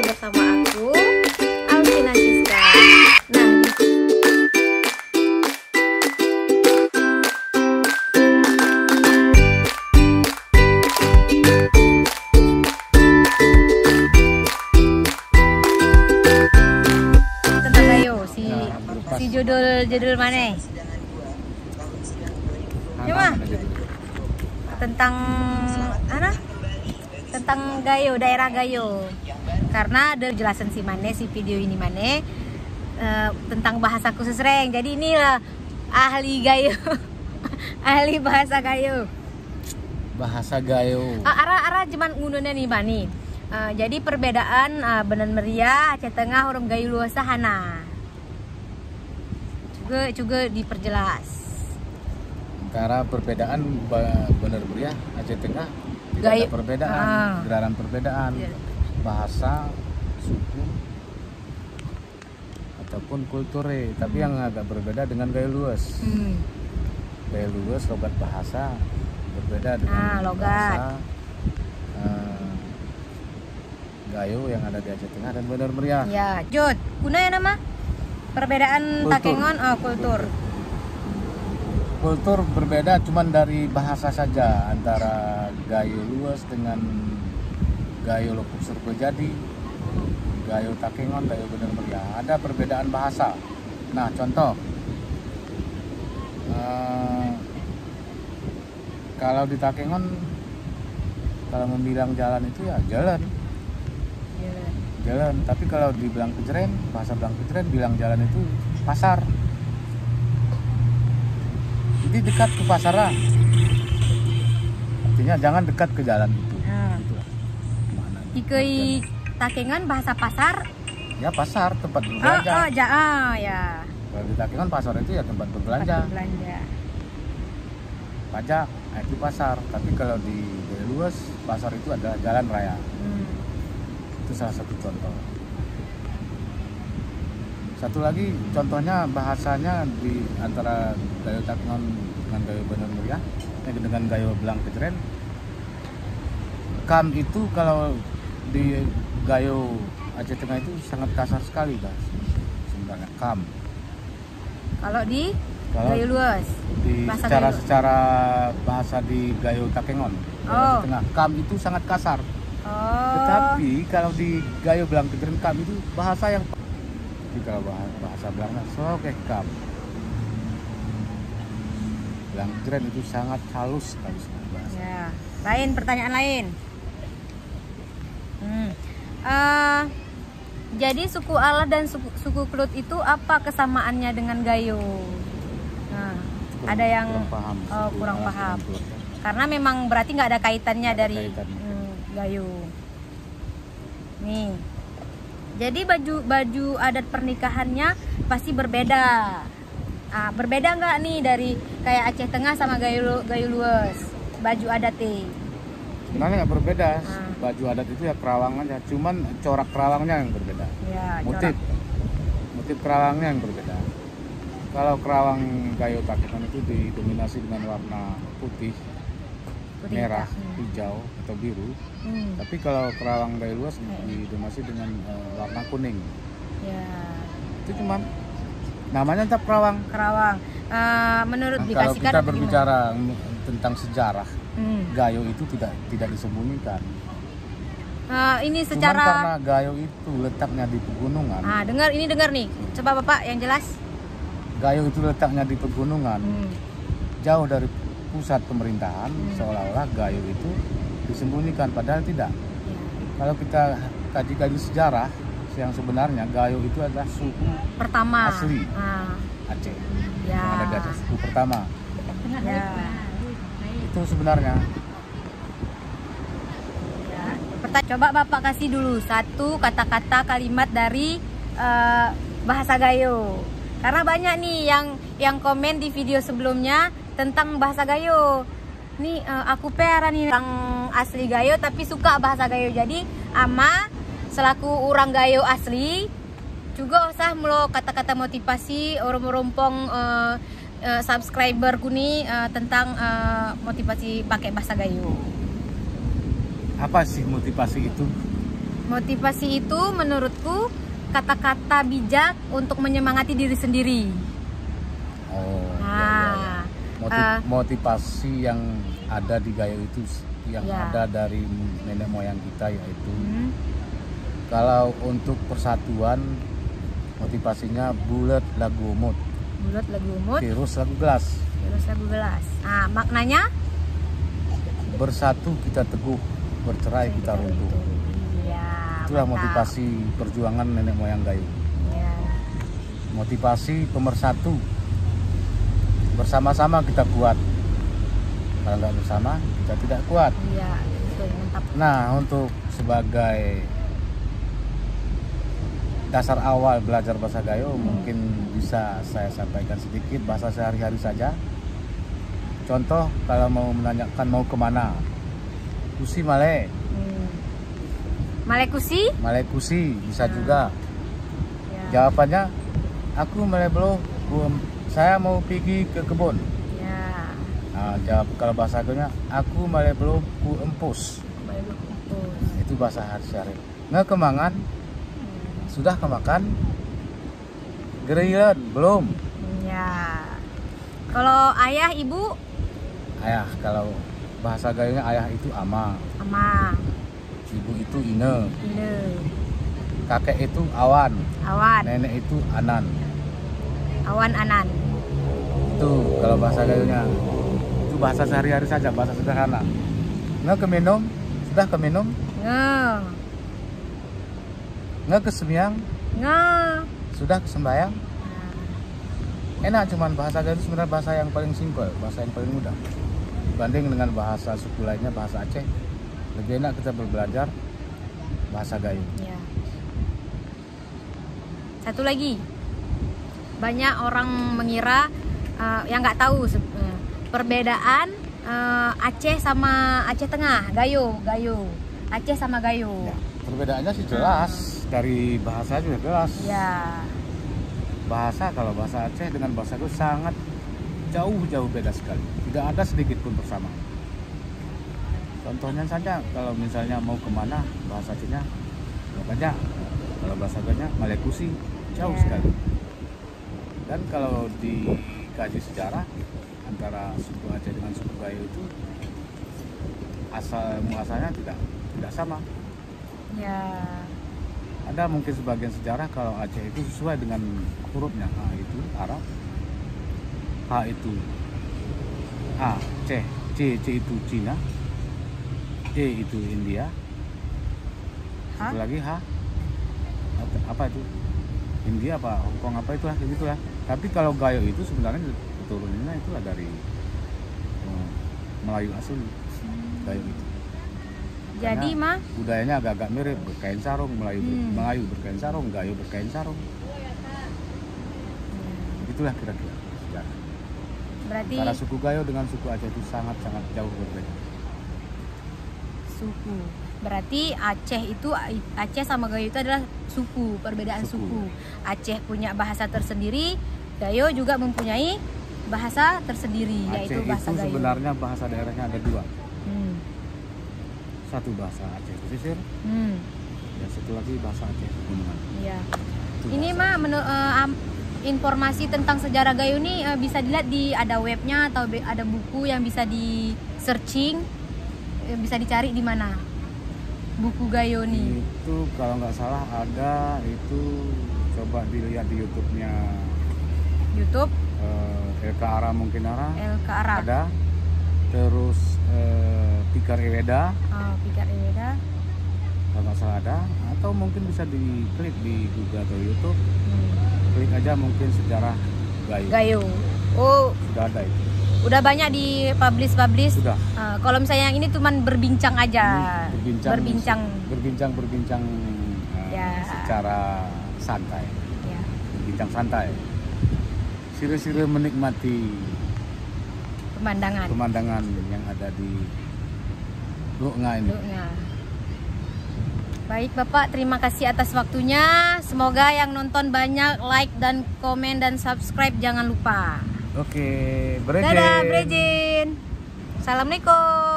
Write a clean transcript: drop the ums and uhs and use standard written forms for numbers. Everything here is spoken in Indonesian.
bersama aku, Alvina Siska. Nah, tentang Gayo, si judul mana? Cuma tentang Gayo, daerah Gayo. Karena ada jelasan si Mane, si video ini Mane tentang bahasa khusus Reng. Jadi inilah ahli Gayo. Ahli bahasa Gayo. Bahasa Gayo. Arah cuman ngunduhnya nih Bani. Jadi perbedaan Bener Meriah, Aceh Tengah, Orang Gayo luas Hana. Juga diperjelas. Antara perbedaan Bener Meriah, Aceh Tengah tidak Gayo. ada perbedaan, geraran perbedaan. Yeah. Bahasa, suku, ataupun kulture. Tapi yang agak berbeda dengan Gayo luas. Gayo luas logat bahasa berbeda dengan logat bahasa Gayo yang ada di Aceh Tengah dan Bener Meriah. Ya, Jod, guna ya nama? Perbedaan Kultur. Takengon, kultur. Kultur berbeda cuman dari bahasa saja antara Gayo luas dengan Gayo Lokuk Surbejadi, Gayo Takengon, Gayo Bener Meriah. Ada perbedaan bahasa. Nah, contoh kalau di Takengon, kalau membilang jalan itu ya jalan. Jalan. Tapi kalau di Belang Kejeren, bahasa Belang Kejeren bilang jalan itu pasar. Jadi dekat ke pasaran. Artinya jangan dekat ke jalan itu. Ikei Takengon bahasa pasar. Ya pasar, tempat berbelanja. Ya. Kalau di Takengon pasar itu ya tempat berbelanja. Pajak, itu pasar. Tapi kalau di Gayo luas, pasar itu adalah jalan raya. Itu salah satu contoh. Satu lagi contohnya bahasanya di antara Gayo Takengon dengan Gayo Bener Meriah, dengan Gayo Belang Kejeren. Kam itu kalau di Gayo Aceh Tengah itu sangat kasar sekali, guys. Sebenarnya kam. Kalau Gayo luas, secara bahasa di Gayo Takengon, Aceh Tengah, kam itu sangat kasar. Tetapi kalau di Gayo Belang Kejeren, kam itu bahasa yang kalau bahasa Belanda soke kam. Belang Kejeren itu sangat halus sekali bahasa. Ya. Pertanyaan lain. Jadi suku Alat dan suku Klut itu apa kesamaannya dengan Gayo? Nah, ada yang kurang paham. Karena memang berarti nggak ada kaitannya dari Gayo. Nih. Jadi baju adat pernikahannya pasti berbeda. Berbeda nggak nih dari kayak Aceh Tengah sama Gayo luas? Baju adatnya. Sebenarnya nggak berbeda. Baju adat itu ya kerawangannya, cuman corak kerawangnya yang berbeda. Ya, motif kerawangnya yang berbeda. Kalau kerawang Gayo Takengon itu didominasi dengan warna putih, merah, hijau atau biru. Tapi kalau kerawang Gayo luas didominasi dengan warna kuning. Ya. Itu cuman namanya tetap kerawang. Menurut kalau kita berbicara tentang sejarah, Gayo itu tidak disembunyikan. Ini cuman secara karena Gayo itu letaknya di pegunungan. Dengar nih. Coba Bapak yang jelas. Gayo itu letaknya di pegunungan, jauh dari pusat pemerintahan, seolah-olah Gayo itu disembunyikan, padahal tidak. Kalau kita kaji sejarah, yang sebenarnya Gayo itu adalah suku pertama asli Aceh. Yang ada di Aceh, suku pertama. Itu sebenarnya. Coba Bapak kasih dulu satu kata-kata kalimat dari bahasa Gayo. Karena banyak nih yang komen di video sebelumnya tentang bahasa Gayo. Nih aku pera nih orang asli Gayo tapi suka bahasa Gayo. Jadi ama selaku orang Gayo asli juga usah melo kata-kata motivasi orang-rompong subscriber kuni tentang motivasi pakai bahasa Gayo. Apa sih motivasi itu? Motivasi itu menurutku kata-kata bijak untuk menyemangati diri sendiri. Oh, nah, motivasi yang ada di Gayo itu yang ada dari nenek moyang kita, yaitu kalau untuk persatuan motivasinya bulat lagu umut. Bulat lagu umut. Tirus lagu gelas. Tirus lagu gelas. Nah, maknanya bersatu kita teguh, bercerai kita runtuh. Iya. Itulah motivasi perjuangan nenek moyang Gayo. Iya. Motivasi pemersatu. Bersama-sama kita kuat. Kalau nggak bersama kita tidak kuat. Iya, betul, mantap. Nah, untuk sebagai dasar awal belajar bahasa Gayo, mungkin bisa saya sampaikan sedikit bahasa sehari-hari saja. Contoh, kalau mau menanyakan mau kemana, kusi male. Male kusi? Male kusi bisa juga. Ya. Jawabannya, aku male belum, saya mau pergi ke kebun. Ya. Nah, jawab kalau bahasa Gayo, aku male belum ku empus. Male belum empus. Itu bahasa sehari-hari. Nggak kemangan? Sudah kemakan? Gerilan belum? Ya. Kalau ayah, ibu? Ayah, kalau bahasa Gayonya ayah itu ama. Ama. Ibu itu ine. Ine. Kakek itu awan. Awan. Nenek itu anan. Awan anan. Itu kalau bahasa Gayonya. Itu bahasa sehari-hari saja, bahasa sederhana. Nggak keminum? Sudah keminum? Nge. Nggak kesembiang? Nge. Sudah kesembayang? Enak, cuman bahasa Gayo itu sebenarnya bahasa yang paling simpel, bahasa yang paling mudah. Dibanding dengan bahasa suku lainnya, bahasa Aceh, lebih enak kita belajar bahasa Gayo. Ya. Satu lagi, banyak orang mengira yang nggak tahu perbedaan Aceh sama Aceh Tengah, Gayo. Aceh sama Gayo. Ya, perbedaannya sih jelas, dari bahasa juga jelas. Ya. Bahasa, kalau bahasa Aceh dengan bahasa Gayo sangat jauh beda sekali. Tidak ada sedikit pun persamaan. Contohnya saja, kalau misalnya mau kemana, bahasa Acehnya makanya, kalau bahasa Gayonya malekusi, jauh sekali. Dan kalau dikaji sejarah antara suku Aceh dengan suku Gayo itu asal muasalnya tidak sama. Ya. Ada mungkin sebagian sejarah kalau Aceh itu sesuai dengan hurufnya. A itu Arab, H itu Aceh, C itu Cina, E itu India, satu lagi H apa itu? India apa Hongkong apa itulah begitulah. Tapi kalau Gayo itu sebenarnya keturunannya itulah dari Melayu asli. Gayo itu. Jadi mah budayanya agak-agak mirip, berkain sarung, Melayu berkain sarung, Gayo berkain sarung. Itulah kira-kira sejarah. Berarti antara suku Gayo dengan suku Aceh itu sangat-sangat jauh berbeda. Suku. Berarti Aceh sama Gayo itu adalah suku, perbedaan suku. Aceh punya bahasa tersendiri, Gayo juga mempunyai bahasa tersendiri, Aceh yaitu bahasa itu Gayo. Sebenarnya bahasa daerahnya ada dua. Satu bahasa Aceh pesisir, dan satu lagi bahasa Aceh pegunungan. Iya. Ini mah informasi tentang sejarah Gayo ini bisa dilihat ada webnya atau ada buku yang bisa di searching, bisa dicari di mana buku Gayo nih. Itu kalau nggak salah ada, itu coba dilihat di YouTube-nya. YouTube? LK Ara mungkin LK Ara. ada. Terus Pikar Eweda. Pikar Eweda. Kalau nggak salah ada. Atau mungkin bisa diklik di Google atau YouTube. Klik aja mungkin sejarah Gayo. Oh. Sudah ada itu. Udah banyak di publish. Sudah. Kalau misalnya yang ini cuman berbincang aja. Berbincang ya. Secara santai. Ya. Berbincang santai. Sire-sire menikmati pemandangan yang ada di Luknga ini. Baik Bapak, terima kasih atas waktunya. Semoga yang nonton banyak like dan komen dan subscribe, jangan lupa. Oke, Brejin. Dadah Brejin. Assalamualaikum.